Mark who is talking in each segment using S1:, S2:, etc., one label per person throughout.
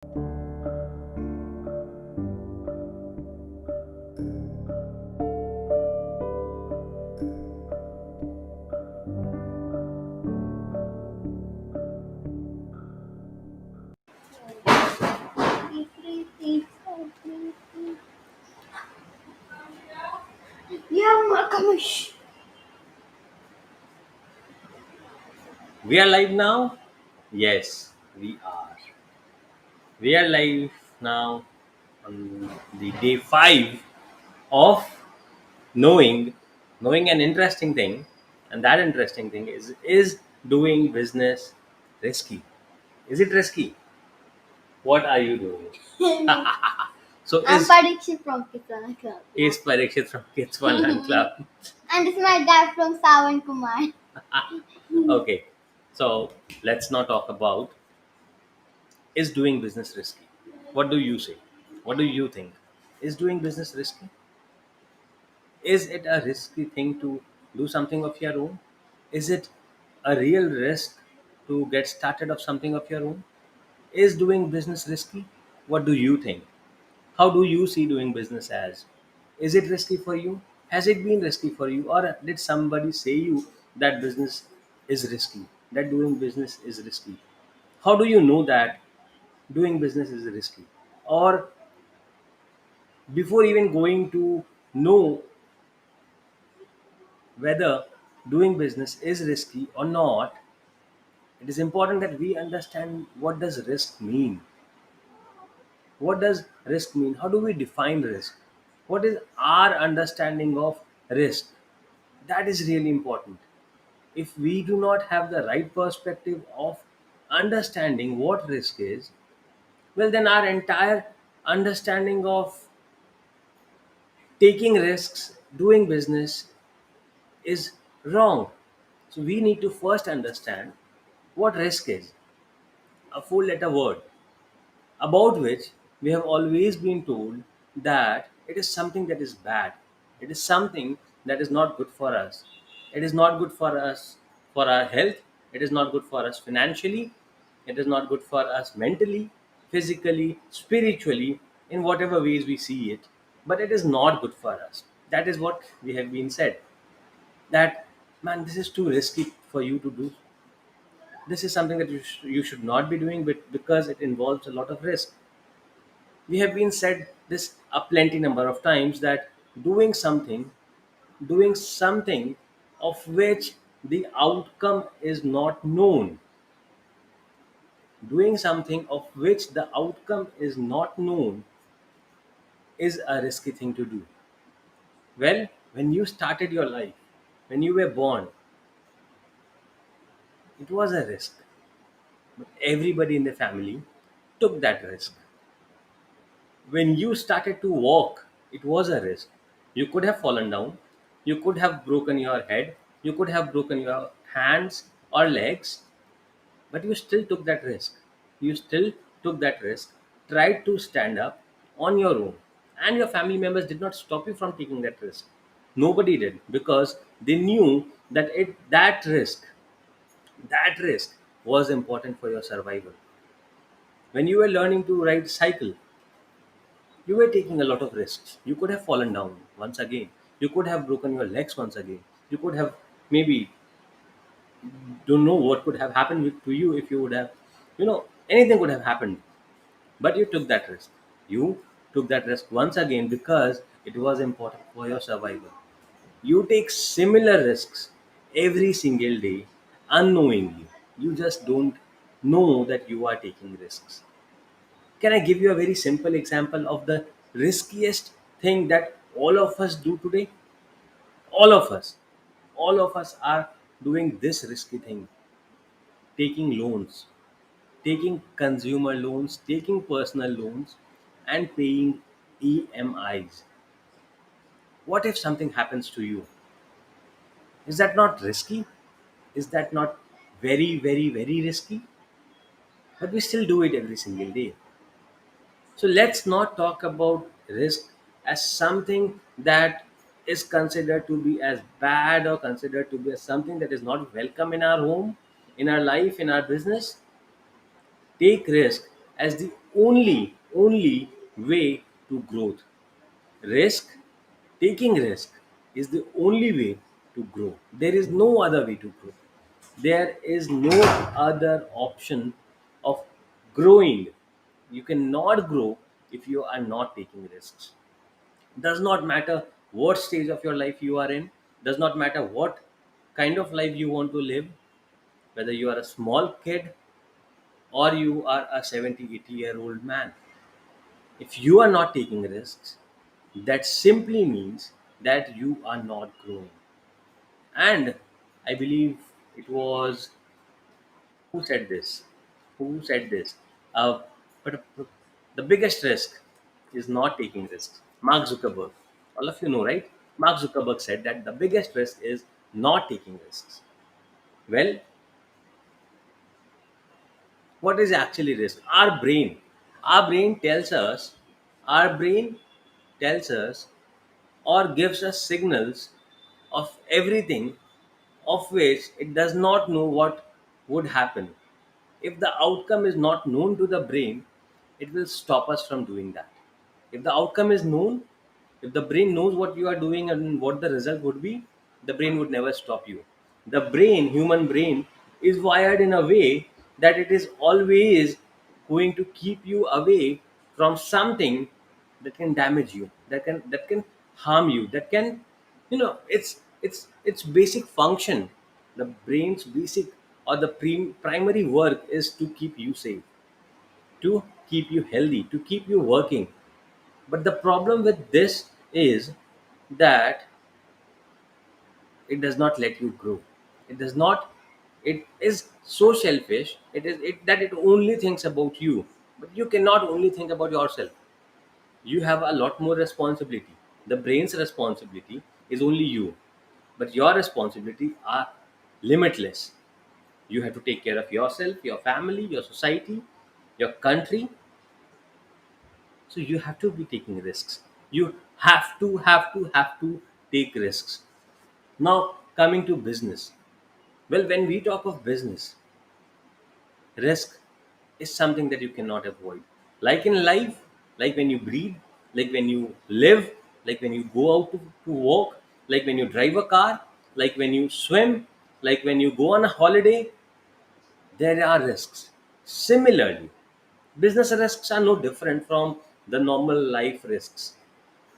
S1: Yeah, Markamush.
S2: We are live now? Yes, we are. We are live now on the day 5 of knowing knowing an interesting thing, and that interesting thing is doing business risky? Is it risky? What are you doing? So
S1: I'm
S2: is
S1: Parikshit from Kitana Club.
S2: is Parikshit from Kids One Club?
S1: And this is my dad from Sawan Kumar.
S2: Okay, so let's not talk about is doing business risky. What do you say? What do you think? Is doing business risky? Is it a risky thing to do something of your own? Is it a real risk to get started of something of your own? Is doing business risky? What do you think? How do you see doing business as? Is it risky for you? Has it been risky for you? Or did somebody say you that business is risky? That doing business is risky? How do you know that doing business is risky? Or before even going to know whether doing business is risky or not, it is important that we understand what does risk mean. What does risk mean? How do we define risk? What is our understanding of risk? That is really important. If we do not have the right perspective of understanding what risk is, well, then our entire understanding of taking risks, doing business is wrong. So we need to first understand what risk is, a four letter word about which we have always been told that it is something that is bad. It is something that is not good for us. It is not good for us for our health. It is not good for us financially. It is not good for us mentally, physically, spiritually, in whatever ways we see it. But it is not good for us. That is what we have been said. That, man, this is too risky for you to do. This is something that you should not be doing, but because it involves a lot of risk. We have been said this a plenty number of times that doing something doing something of which the outcome is not known, doing something of which the outcome is not known, is a risky thing to do. Well, when you started your life, when you were born, it was a risk, but everybody in the family took that risk. When you started to walk, it was a risk. You could have fallen down, you could have broken your head, you could have broken your hands or legs, but you still took that risk. You still took that risk, tried to stand up on your own, and your family members did not stop you from taking that risk. Nobody did, because they knew that that risk was important for your survival. When you were learning to ride cycle, you were taking a lot of risks. You could have fallen down once again. You could have broken your legs once again. You could have, maybe, don't know what could have happened to you if you would have, anything could have happened. But you took that risk. You took that risk once again because it was important for your survival. You take similar risks every single day unknowingly. You just don't know that you are taking risks. Can I give you a very simple example of the riskiest thing that all of us do today? All of us. All of us are doing this risky thing, taking loans, taking consumer loans, taking personal loans, and paying EMIs. What if something happens to you? Is that not risky? Is that not very, very, very risky? But we still do it every single day. So let's not talk about risk as something that is considered to be as bad or considered to be as something that is not welcome in our home, in our life, in our business. Take risk as the only way to growth. Risk, taking risk is the only way to grow. There is no other way to grow. There is no other option of growing. You cannot grow if you are not taking risks. Does not matter what stage of your life you are in, does not matter what kind of life you want to live, whether you are a small kid or you are a 70, 80-year-old man. If you are not taking risks, that simply means that you are not growing. And I believe it was, who said this? Who said this? Uh, but the biggest risk is not taking risks. Mark Zuckerberg. All of you know, right? Mark Zuckerberg said that the biggest risk is not taking risks. Well, what is actually risk? Our brain tells us, our brain tells us or gives us signals of everything of which it does not know what would happen. If the outcome is not known to the brain, it will stop us from doing that. If the outcome is known, if the brain knows what you are doing and what the result would be, the brain would never stop you. The brain, human brain, is wired in a way that it is always going to keep you away from something that can damage you, that can harm you, that can, it's basic function. The brain's basic or the primary work is to keep you safe, to keep you healthy, to keep you working. But the problem with this is that it does not let you grow. It does not. It is so selfish. It is it that it only thinks about you. But you cannot only think about yourself. You have a lot more responsibility. The brain's responsibility is only you, but your responsibility are limitless. You have to take care of yourself, your family, your society, your country. So you have to be taking risks. You have to take risks. Now, coming to business. Well, when we talk of business, risk is something that you cannot avoid. Like in life, like when you breathe, like when you live, like when you go out to walk, like when you drive a car, like when you swim, like when you go on a holiday, there are risks. Similarly, business risks are no different from the normal life risks.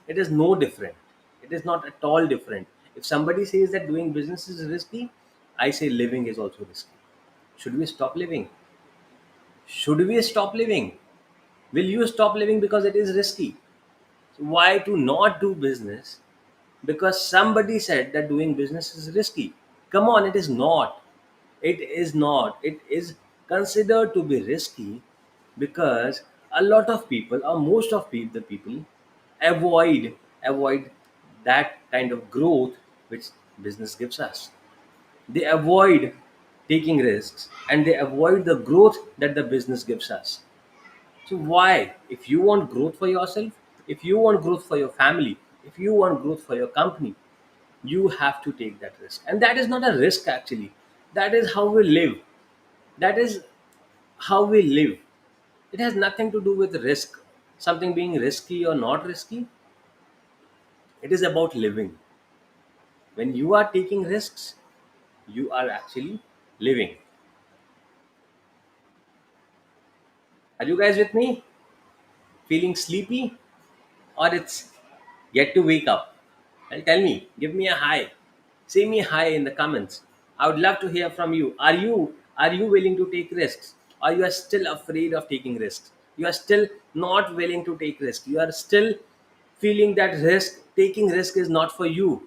S2: It is no different. It is not at all different. If somebody says that doing business is risky, I say living is also risky. Should we stop living? Should we stop living? Will you stop living because it is risky? Why to not do business? Because somebody said that doing business is risky. Come on, it is not. It is not. It is considered to be risky because a lot of people, or most of the people, avoid that kind of growth which business gives us. They avoid taking risks and they avoid the growth that the business gives us. So why? If you want growth for yourself, if you want growth for your family, if you want growth for your company, you have to take that risk. And that is not a risk actually. That is how we live. That is how we live. It has nothing to do with risk. Something being risky or not risky. It is about living. When you are taking risks, you are actually living. Are you guys with me? Feeling sleepy? Or it's yet to wake up? And tell me, give me a hi. Say me hi in the comments. I would love to hear from you. Are you willing to take risks? Or you are still afraid of taking risks? You are still not willing to take risks. You are still feeling that taking risk is not for you.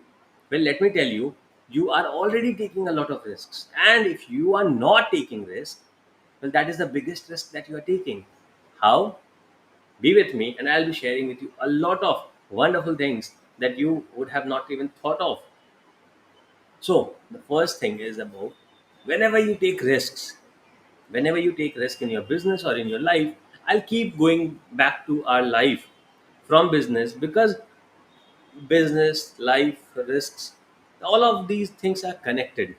S2: Well, let me tell you, you are already taking a lot of risks. And if you are not taking risks, well, that is the biggest risk that you are taking. How? Be with me, and I'll be sharing with you a lot of wonderful things that you would have not even thought of. So, the first thing is about whenever you take risks, whenever you take risk in your business or in your life, I'll keep going back to our life from business because business, life, risks, all of these things are connected.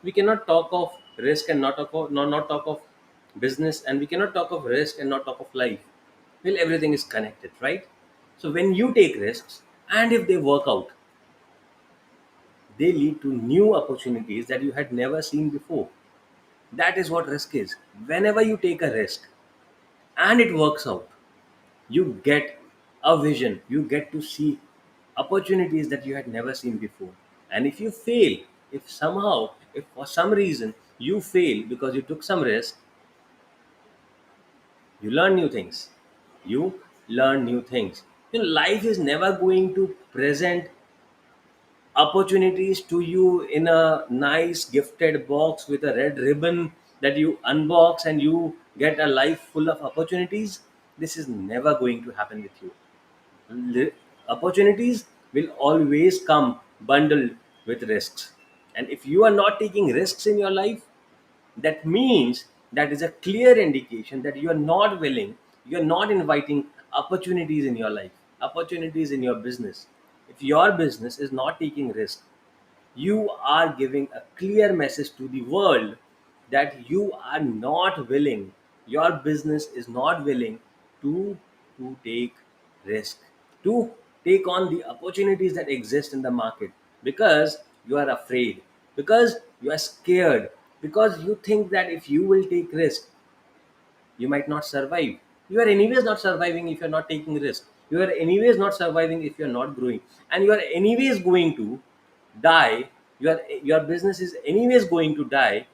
S2: We cannot talk of risk and not talk of business, and we cannot talk of risk and not talk of life. Well, everything is connected, right? So when you take risks, and if they work out, they lead to new opportunities that you had never seen before. That is what risk is. Whenever you take a risk and it works out, you get a vision, you get to see opportunities that you had never seen before. And if you fail, if somehow, if for some reason you fail because you took some risk, you learn new things. You learn new things. Life is never going to present opportunities to you in a nice gifted box with a red ribbon that you unbox and you get a life full of opportunities. This is never going to happen with you. Opportunities will always come bundled with risks. And if you are not taking risks in your life, that means that is a clear indication that you are not willing, you are not inviting opportunities in your life, opportunities in your business. If your business is not taking risk, you are giving a clear message to the world that you are not willing, your business is not willing to take risk, to take on the opportunities that exist in the market, because you are afraid, because you are scared, because you think that if you will take risk, you might not survive. You are anyways not surviving if you're not taking risk. You are anyways not surviving if you're not growing, and you are anyways going to die. Your business is anyways going to die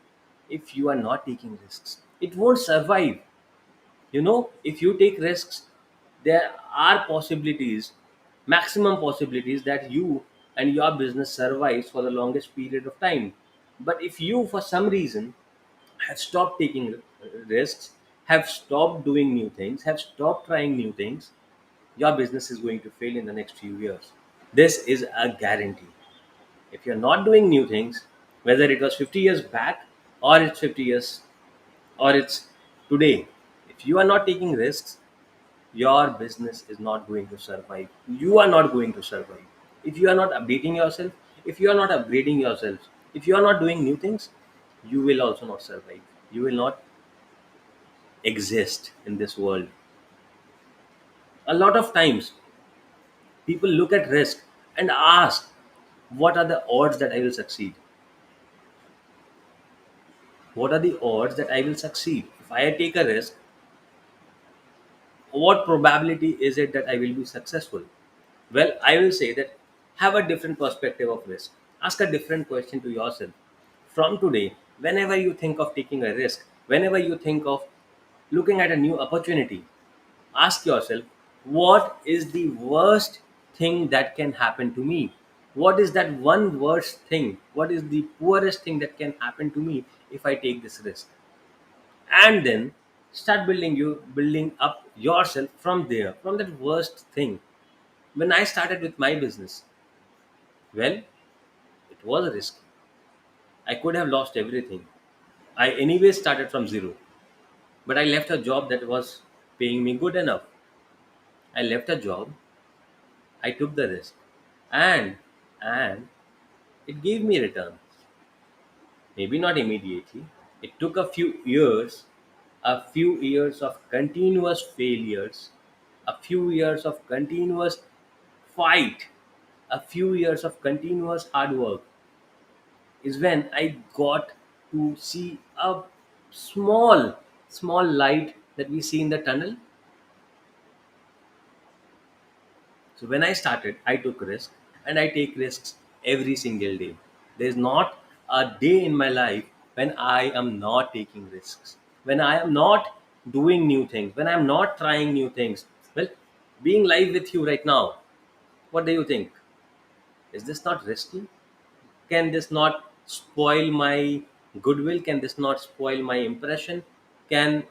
S2: if you are not taking risks. It won't survive. If you take risks, there are possibilities, maximum possibilities, that you and your business survives for the longest period of time. But if you for some reason have stopped taking risks, have stopped doing new things, have stopped trying new things, your business is going to fail in the next few years. This is a guarantee. If you're not doing new things, whether it was 50 years back, or it's 50 years, or it's today, if you are not taking risks, your business is not going to survive. You are not going to survive. If you are not updating yourself, if you are not upgrading yourself, if you are not doing new things, you will also not survive. You will not exist in this world. A lot of times, people look at risk and ask, what are the odds that I will succeed? What are the odds that I will succeed? If I take a risk, what probability is it that I will be successful? Well, I will say that have a different perspective of risk. Ask a different question to yourself. From today, whenever you think of taking a risk, whenever you think of looking at a new opportunity, ask yourself, what is the worst thing that can happen to me? What is that one worst thing? What is the poorest thing that can happen to me if I take this risk? And then start building up yourself from there, from that worst thing. When I started with my business, well, it was a risk. I could have lost everything. I anyway started from zero, but I left a job that was paying me good enough. I left a job, I took the risk, and and it gave me return. Maybe not immediately. It took a few years of continuous failures, a few years of continuous fight, a few years of continuous hard work, is when I got to see a small light that we see in the tunnel. So when I started, I took risks, and I take risks every single day. There's not a day in my life when I am not taking risks, when I am not doing new things, when I'm not trying new things. Well, being live with you right now, what do you think? Is this not risky? Can this not spoil my goodwill? Can this not spoil my impression? Can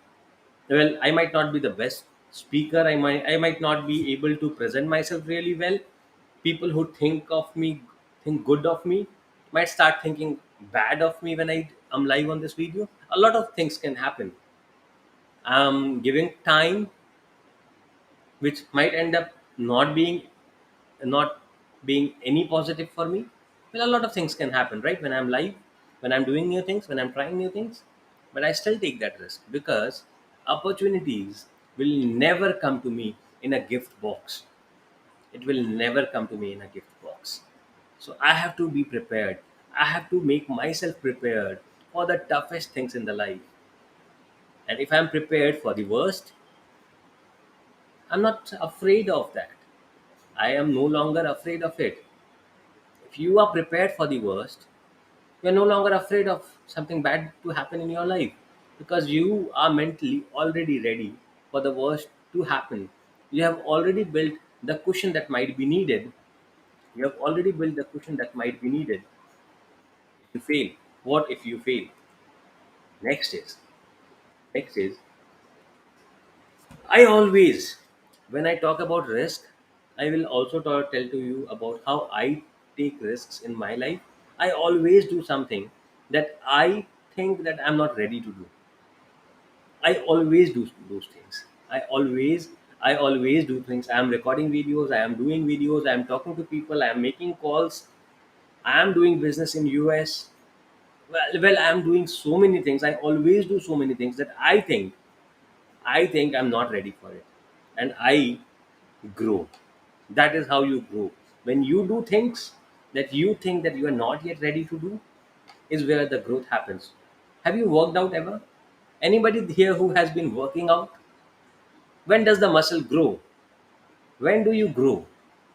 S2: Well, I might not be the best speaker. I might not be able to present myself really well. People who think good of me might start thinking bad of me when I am live on this video. A lot of things can happen. I'm giving time which might end up not being any positive for me. Well, a lot of things can happen, right? When I'm live, when I'm doing new things, when I'm trying new things. but I still take that risk because opportunities will never come to me in a gift box. It will never come to me in a gift box. So I have to be prepared. I have to make myself prepared for the toughest things in the life. And if I'm prepared for the worst, I'm not afraid of that. I am no longer afraid of it. If you are prepared for the worst, you're no longer afraid of something bad to happen in your life because you are mentally already ready for the worst to happen. You have already built the cushion that might be needed. You have already built the cushion that might be needed. If you fail, what if you fail? Next is, next is, I always, when I talk about risk, I will also tell to you about how I take risks in my life. I always do something that I think that I'm not ready to do. I always do those things. I always do things. I am recording videos. I am doing videos. I am talking to people. I am making calls. I am doing business in US. Well, I am doing so many things. I always do so many things that I think I'm not ready for it, and I grow. That is how you grow. When you do things that you think that you are not yet ready to do, is where the growth happens. Have you worked out ever? Anybody here who has been working out? When does the muscle grow? When do you grow?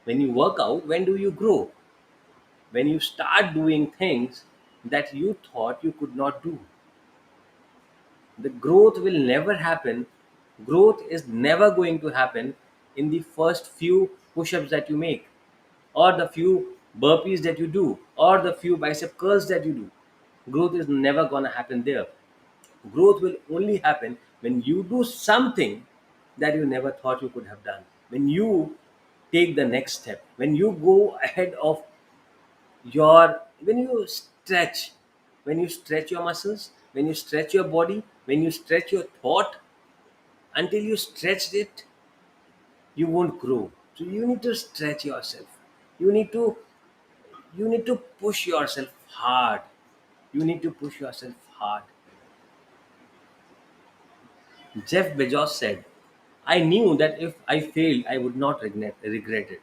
S2: When you work out, when do you grow? When you start doing things that you thought you could not do. The growth will never happen. Growth is never going to happen in the first few push-ups that you make, or the few burpees that you do, or the few bicep curls that you do. Growth is never going to happen there. Growth will only happen when you do something that you never thought you could have done. When you take the next step, when you go ahead of when you stretch, when you stretch your muscles, when you stretch your body, when you stretch your thought, until you stretched it, you won't grow. So you need to stretch yourself. You need to you need to push yourself hard. You need to push yourself hard. Jeff Bezos said, I knew that if I failed, I would not regret it.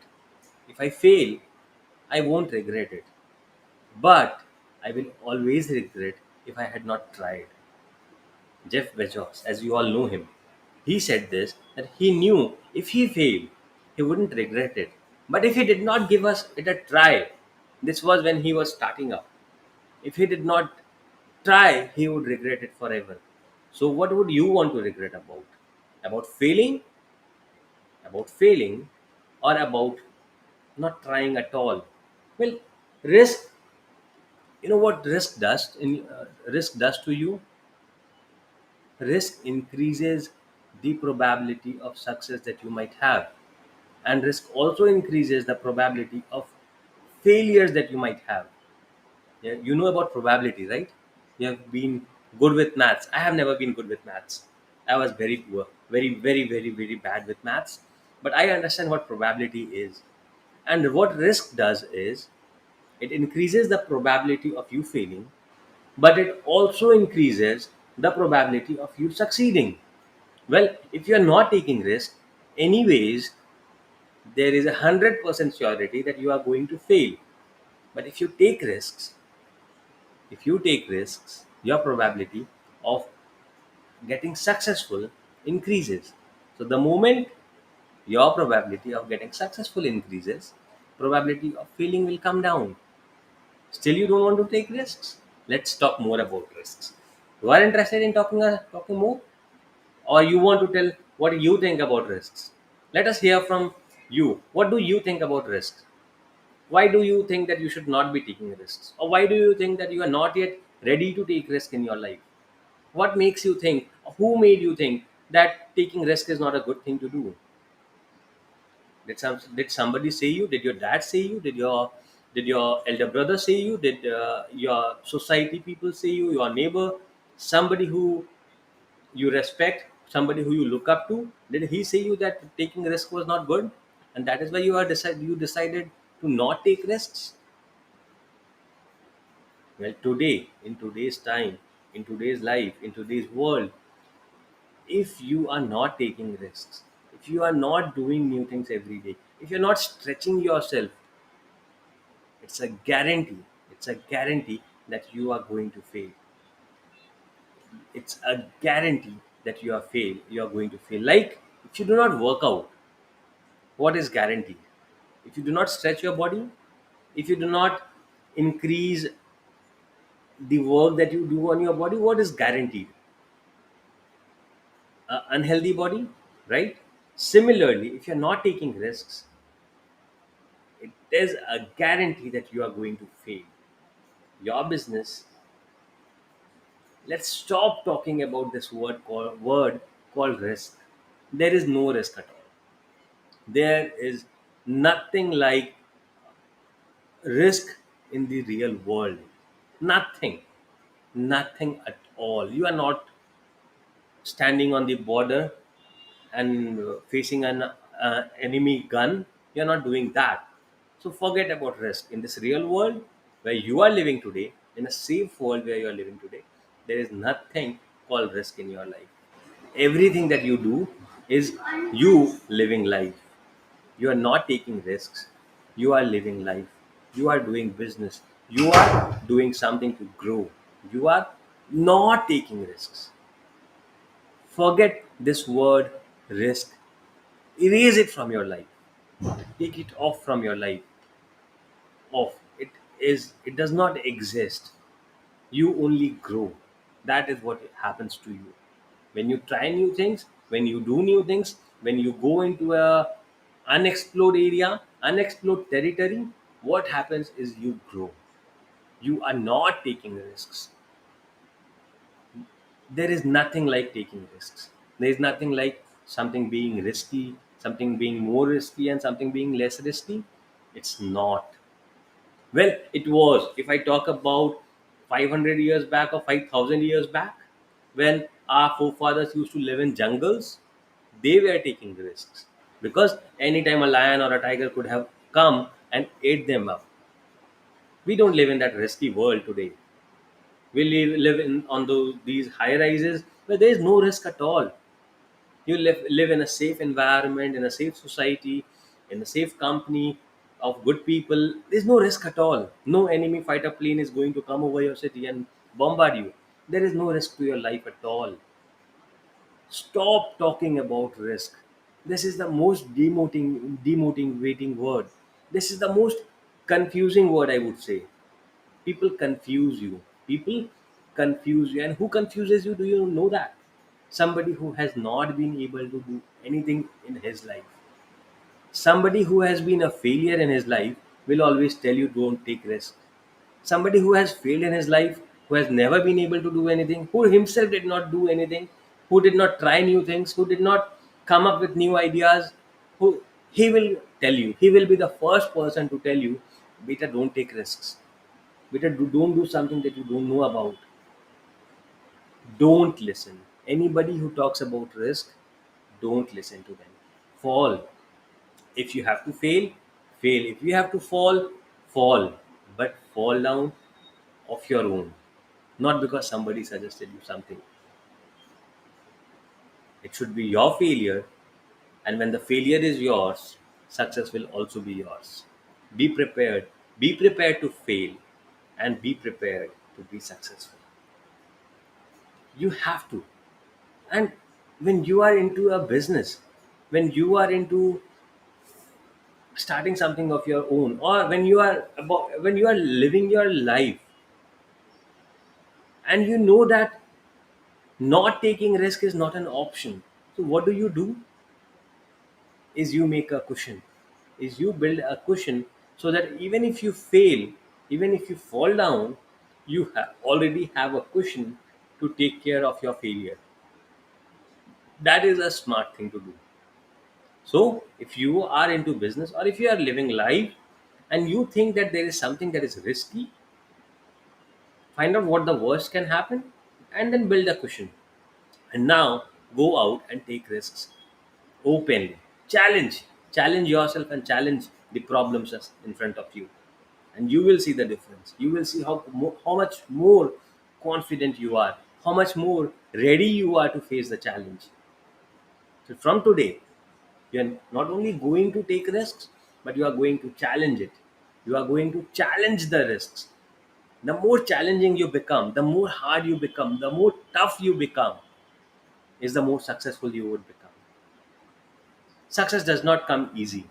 S2: If I fail, I won't regret it. But I will always regret if I had not tried. Jeff Bezos, as you all know him, he said this that he knew if he failed, he wouldn't regret it. But if he did not give us it a try, this was when he was starting up. If he did not try, he would regret it forever. So, what would you want to regret about? About failing, about failing, or about not trying at all? Well, risk. You know what risk does to you? Risk increases the probability of success that you might have, and risk also increases the probability of failures that you might have. Yeah, you know about probability, right? You have been good with maths. I have never been good with maths. I was very poor, very bad with maths. But I understand what probability is. And what risk does is it increases the probability of you failing, but it also increases the probability of you succeeding. Well, if you are not taking risk, anyways, there is 100% surety that you are going to fail. But if you take risks, your probability of getting successful increases. So the moment your probability of getting successful increases, probability of failing will come down. Still, you don't want to take risks? Let's talk more about risks. You are interested in talking more, or you want to tell what you think about risks? Let us hear from you. What do you think about risks? Why do you think that you should not be taking risks, or why do you think that you are not yet ready to take risk in your life? What makes you think, who made you think that taking risk is not a good thing to do? Did somebody say you? Did your dad say you? Did your elder brother say you? Did your society people say you? Your neighbor, somebody who you respect, somebody who you look up to, did he say you that taking risk was not good, and that is why you decided to not take risks? Well, today, in today's time, in today's life, in today's world, if you are not taking risks, if you are not doing new things every day, if you're not stretching yourself, it's a guarantee. It's a guarantee that you are going to fail. It's a guarantee that you are going to fail. Like if you do not work out, what is guaranteed? If you do not stretch your body, if you do not increase the work that you do on your body, what is guaranteed? A unhealthy body, right? Similarly, if you're not taking risks, it is a guarantee that you are going to fail. Your business, let's stop talking about this word called risk. There is no risk at all. There is nothing like risk in the real world. Nothing. Nothing at all. You are not standing on the border and facing an enemy gun. You're not doing that. So forget about risk. In this real world where you are living today, in a safe world where you are living today, there is nothing called risk in your life. Everything that you do is you living life. You are not taking risks. You are living life. You are doing business. You are doing something to grow. You are not taking risks. Forget this word risk. Erase it from your life. Take it off from your life. Off. It does not exist. You only grow. That is what happens to you. When you try new things, when you do new things, when you go into a unexplored area, unexplored territory, what happens is you grow. You are not taking risks. There is nothing like taking risks. There is nothing like something being risky, something being more risky, and something being less risky. It's not. Well, it was. If I talk about 500 years back or 5,000 years back, when our forefathers used to live in jungles, they were taking risks because anytime a lion or a tiger could have come and ate them up. We don't live in that risky world today. We live in on these high rises where there is no risk at all. You live in a safe environment, in a safe society, in a safe company of good people. There's no risk at all. No enemy fighter plane is going to come over your city and bombard you. There is no risk to your life at all. Stop talking about risk. This is the most demotivating word. This is the most confusing word, I would say. People confuse you. People confuse you. And who confuses you? Do you know that? Somebody who has not been able to do anything in his life. Somebody who has been a failure in his life will always tell you don't take risks. Somebody who has failed in his life, who has never been able to do anything, who himself did not do anything, who did not try new things, who did not come up with new ideas, who he will tell you, he will be the first person to tell you, beta, don't take risks. Beta, don't do something that you don't know about. Don't listen. Anybody who talks about risk, don't listen to them. Fall. If you have to fail, fail. If you have to fall, fall. But fall down of your own. Not because somebody suggested you something. It should be your failure. And when the failure is yours, success will also be yours. Be prepared. Be prepared to fail and be prepared to be successful. You have to. And when you are into a business, when you are into starting something of your own, or when you are living your life and you know that not taking risk is not an option, so what do? Is you make a cushion, is you build a cushion so that even if you fail, even if you fall down, you already have a cushion to take care of your failure. That is a smart thing to do. So if you are into business or if you are living life and you think that there is something that is risky, find out what the worst can happen and then build a cushion. And now go out and take risks openly. Challenge yourself and challenge the problems that's in front of you. And you will see the difference. You will see how much more confident you are, how much more ready you are to face the challenge. So from today, you are not only going to take risks, but you are going to challenge it. You are going to challenge the risks. The more challenging you become, the more hard you become, the more tough you become, is the more successful you would become. Success does not come easy.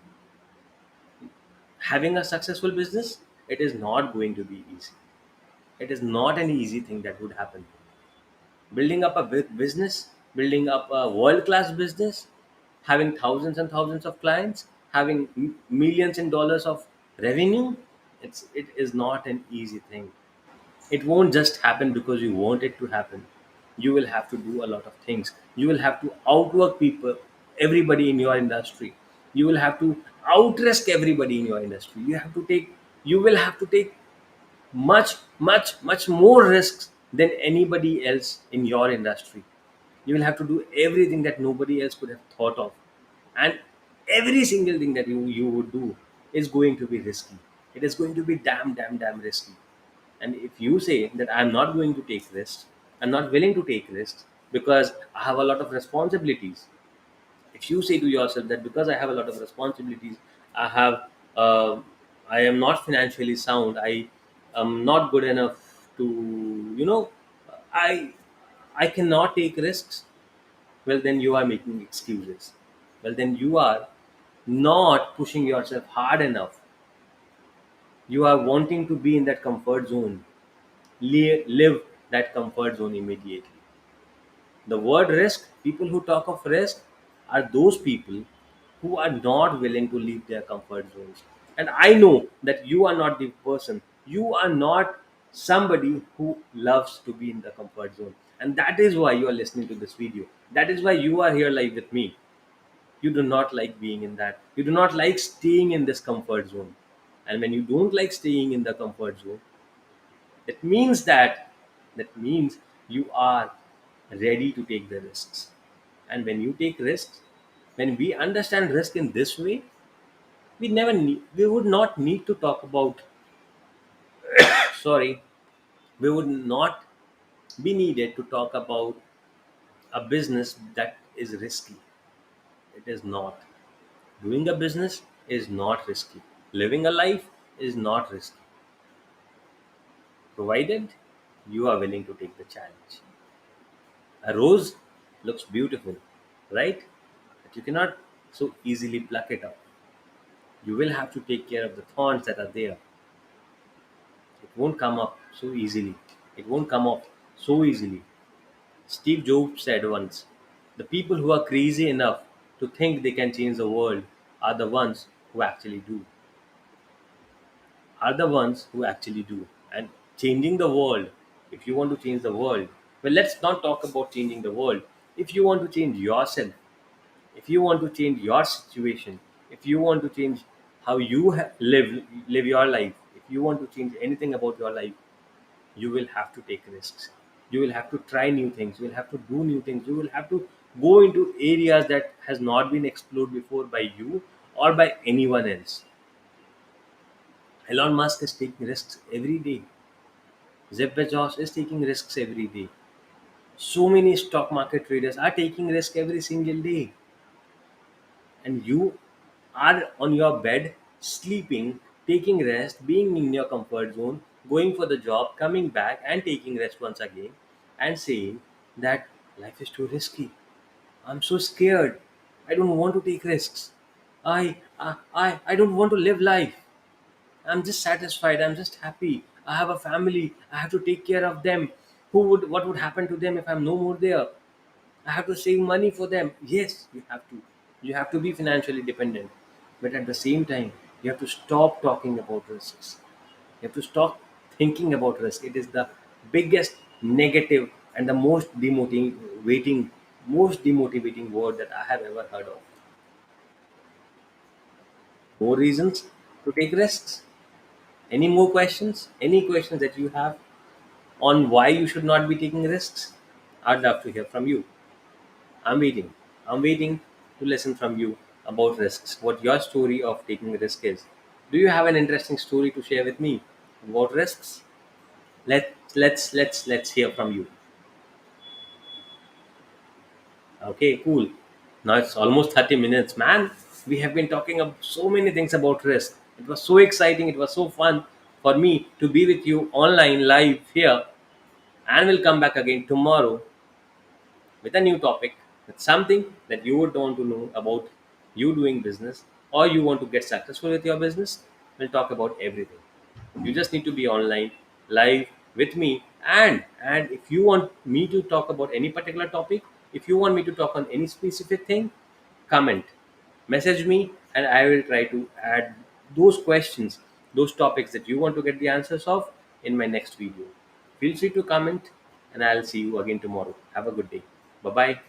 S2: Having a successful business, it is not going to be easy. It is not an easy thing that would happen. Building up a business, building up a world class business, having thousands and thousands of clients, having millions in dollars of revenue, it is not an easy thing. It won't just happen because you want it to happen. You will have to do a lot of things. You will have to outwork people, everybody in your industry. You will have to outrisk everybody in your industry. You will have to take much more risks than anybody else in your industry. You will have to do everything that nobody else could have thought of, and every single thing that you would do is going to be risky. It is going to be damn risky. And if you say that I'm not going to take risks, I'm not willing to take risks because I have a lot of responsibilities. If you say to yourself that because I have a lot of responsibilities, I have uh, I am not financially sound, I am not good enough to, you know, i I cannot take risks, well then you are making excuses. Well then you are not pushing yourself hard enough. You are wanting to be in that comfort zone. Live that comfort zone immediately. The word risk, people who talk of risk are those people who are not willing to leave their comfort zones. And I know that you are not the person. You are not somebody who loves to be in the comfort zone. And that is why you are listening to this video. That is why you are here live with me. You do not like being in that. You do not like staying in this comfort zone. And when you don't like staying in the comfort zone, it means that means you are ready to take the risks. And when you take risks, when we understand risk in this way, we would not need to talk about sorry, we would not be needed to talk about a business that is risky. It is not. Doing a business is not risky. Living a life is not risky, provided you are willing to take the challenge. A rose looks beautiful, right? But you cannot so easily pluck it up. You will have to take care of the thorns that are there. It won't come up so easily. It won't come off so easily. Steve Jobs said once, the people who are crazy enough to think they can change the world are the ones who actually do. Are the ones who actually do. And changing the world, if you want to change the world, well, let's not talk about changing the world. If you want to change yourself, if you want to change your situation, if you want to change how you live your life, if you want to change anything about your life, you will have to take risks. You will have to try new things. You will have to do new things. You will have to go into areas that has not been explored before by you or by anyone else. Elon Musk is taking risks every day. Jeff Bezos is taking risks every day. So many stock market traders are taking risk every single day. And you are on your bed, sleeping, taking rest, being in your comfort zone, going for the job, coming back and taking rest once again, and saying that life is too risky. I'm so scared. I don't want to take risks. I don't want to live life. I'm just satisfied. I'm just happy. I have a family. I have to take care of them. What would happen to them if I'm no more there? I have to save money for them. Yes, you have to. You have to be financially dependent. But at the same time, you have to stop talking about risks. You have to stop thinking about risk. It is the biggest negative and the most demotivating word that I have ever heard of. More reasons to take risks. Any more questions? Any questions that you have on why you should not be taking risks? I'd love to hear from you. I'm waiting. I'm waiting to listen from you about risks. What your story of taking risk is. Do you have an interesting story to share with me about risks? Let's hear from you. Okay, cool. Now it's almost 30 minutes, man. We have been talking of so many things about risk. It was so exciting. It was so fun for me to be with you online live here. And we'll come back again tomorrow with a new topic, with something that you would want to know about you doing business, or you want to get successful with your business. We'll talk about everything. You just need to be online live with me. And if you want me to talk about any particular topic, if you want me to talk on any specific thing, comment, message me, and I will try to add those questions, those topics that you want to get the answers of in my next video. Feel free to comment, and I'll see you again tomorrow. Have a good day. Bye bye.